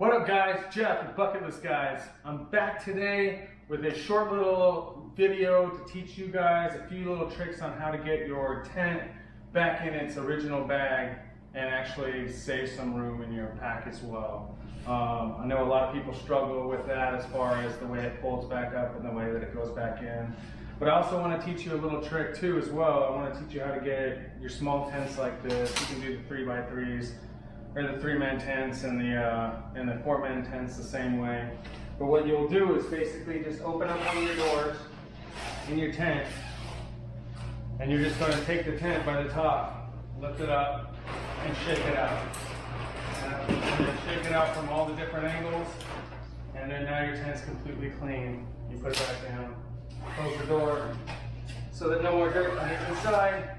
What up guys, Jeff with Bucketless Guys. I'm back today with a short little video to teach you guys a few little tricks on how to get your tent back in its original bag and actually save some room in your pack as well. I know a lot of people struggle with that as far as the way it folds back up and the way that it goes back in. But I also want to teach you a little trick too as well. I want to teach you how to get your small tents like this. You can do the 3x3s. Or the 3-man tents and the 4-man tents the same way. But what you'll do is basically just open up one of your doors in your tent, and you're just going to take the tent by the top, lift it up, and shake it out. And then shake it out from all the different angles, and then now your tent's completely clean. You put it back down, close the door, so that no more dirt can get inside,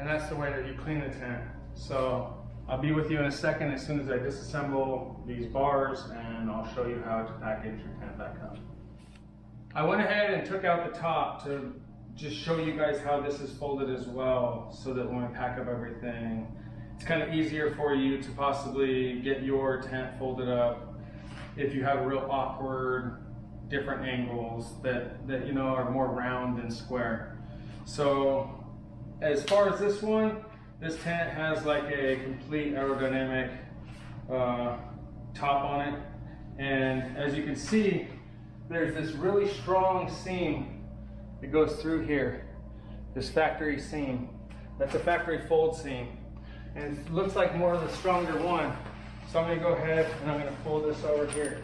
and that's the way that you clean the tent. So I'll be with you in a second as soon as I disassemble these bars, and I'll show you how to package your tent back up. I went ahead and took out the top to just show you guys how this is folded as well, so that when we pack up everything, it's kind of easier for you to possibly get your tent folded up if you have real awkward, different angles that you know are more round than square. So as far as this one, this tent has like a complete aerodynamic top on it, and as you can see, there's this really strong seam that goes through here, this factory seam. That's a factory fold seam, and it looks like more of the stronger one. So I'm going to go ahead and I'm going to fold this over here,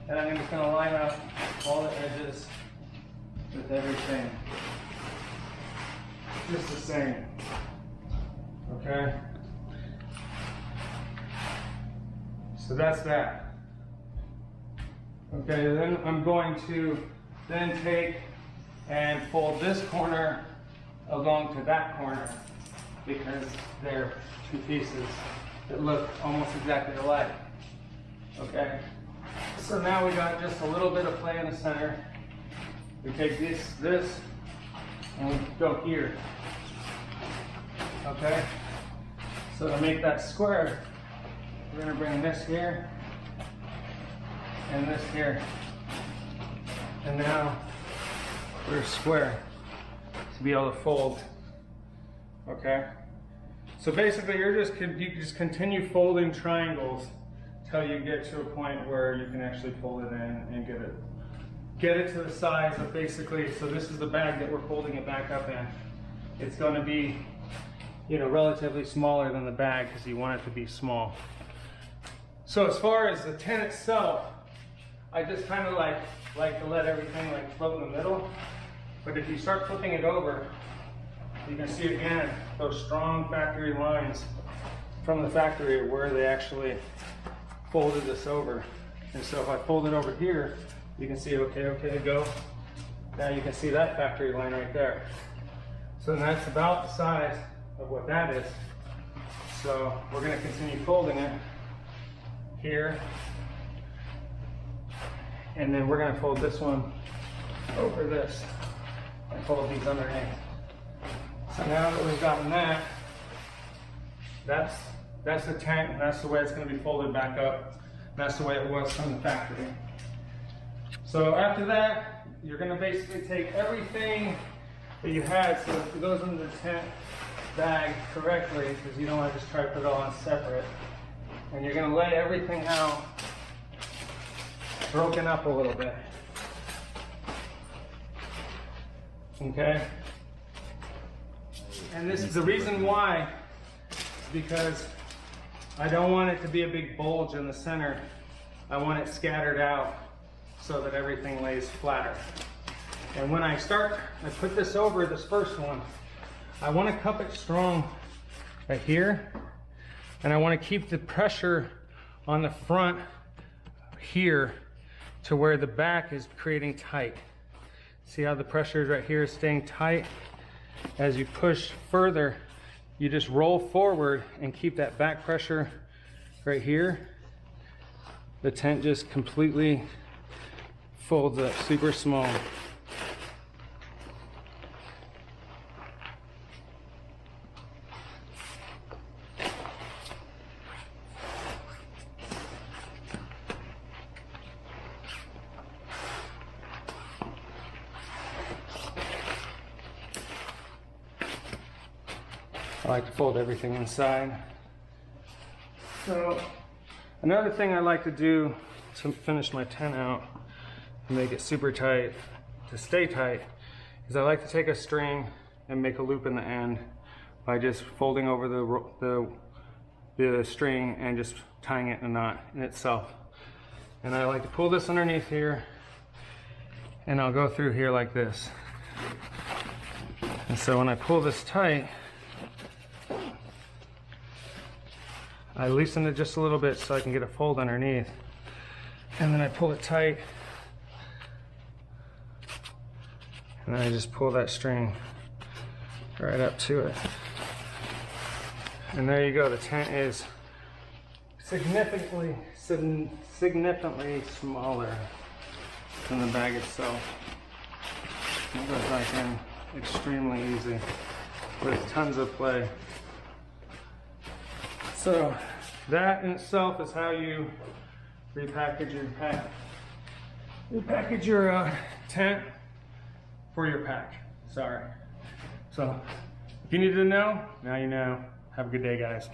and I'm just going to line up all the edges with everything, just the same. Okay, so that's that. Okay, then I'm going to then take and fold this corner along to that corner because they're two pieces that look almost exactly alike. Okay, so now we got just a little bit of play in the center. We take this, and we go here. Okay, so to make that square, we're going to bring this here and this here, and now we're square to be able to fold. Okay, so basically you just continue folding triangles till you get to a point where you can actually fold it in and get it to the size of basically. So this is the bag that we're folding it back up in. It's going to be, you know, relatively smaller than the bag because you want it to be small. So as far as the tent itself, I just kind of like to let everything like float in the middle. But if you start flipping it over, you can see again those strong factory lines from the factory where they actually folded this over. And so if I fold it over here, you can see okay, go. Now you can see that factory line right there. So that's about the size of what that is. So we're going to continue folding it here, and then we're going to fold this one over this and fold these underneath. So now that we've gotten that, that's the tent, and that's the way it's going to be folded back up. That's the way it was from the factory. So after that, you're going to basically take everything that you had, so it goes into the tent bag correctly, because you don't want to just try to put it all on separate. And you're going to lay everything out broken up a little bit. Okay? And this is the reason why, because I don't want it to be a big bulge in the center. I want it scattered out so that everything lays flatter. And when I put this over this first one, I want to cup it strong right here, and I want to keep the pressure on the front here to where the back is creating tight. See how the pressure is right here is staying tight? As you push further, you just roll forward and keep that back pressure right here. The tent just completely folds up super small. like to fold everything inside. So another thing I like to do to finish my tent out and make it super tight, to stay tight, is I like to take a string and make a loop in the end by just folding over the string and just tying it in a knot in itself. And I like to pull this underneath here, and I'll go through here like this. And so when I pull this tight, I loosen it just a little bit so I can get a fold underneath. And then I pull it tight, and then I just pull that string right up to it. And there you go, the tent is significantly smaller than the bag itself. It goes back in extremely easy with tons of play. So that in itself is how you repackage your tent for your pack. Sorry. So if you needed to know, now you know. Have a good day, guys.